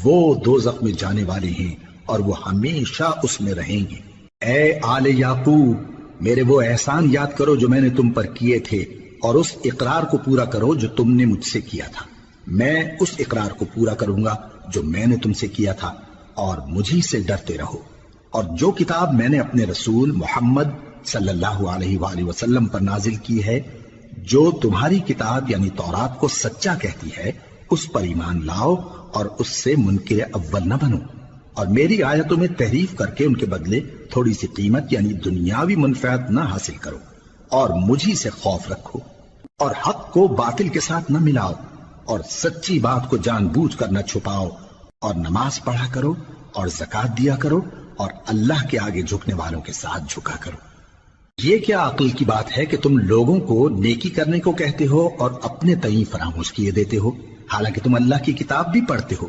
وہ دوزخ میں جانے والے ہیں اور وہ ہمیشہ اس میں رہیں گے۔ اے آل یعقوب، میرے وہ احسان یاد کرو جو میں نے تم پر کیے تھے، اور اس اقرار کو پورا کرو جو تم نے مجھ سے کیا تھا۔ میں اس اقرار کو پورا کروں گا جو میں نے تم سے کیا تھا، اور مجھی سے ڈرتے رہو۔ اور جو کتاب میں نے اپنے رسول محمد صلی اللہ علیہ وآلہ وسلم پر نازل کی ہے، جو تمہاری کتاب یعنی تورات کو سچا کہتی ہے، اس پر ایمان لاؤ اور اس سے منکر اول نہ بنو، اور میری آیتوں میں تحریف کر کے ان کے بدلے تھوڑی سی قیمت یعنی دنیاوی منفعت نہ حاصل کرو، اور مجھی سے خوف رکھو، اور حق کو باطل کے ساتھ نہ ملاؤ، اور سچی بات کو جان بوجھ کر نہ چھپاؤ، اور نماز پڑھا کرو اور زکوٰۃ دیا کرو، اور اللہ کے آگے جھکنے والوں کے ساتھ جھکا کرو۔ یہ کیا عقل کی بات ہے کہ تم لوگوں کو نیکی کرنے کو کہتے ہو اور اپنے تئیں فراموش کیے دیتے ہو، حالانکہ تم اللہ کی کتاب بھی پڑھتے ہو۔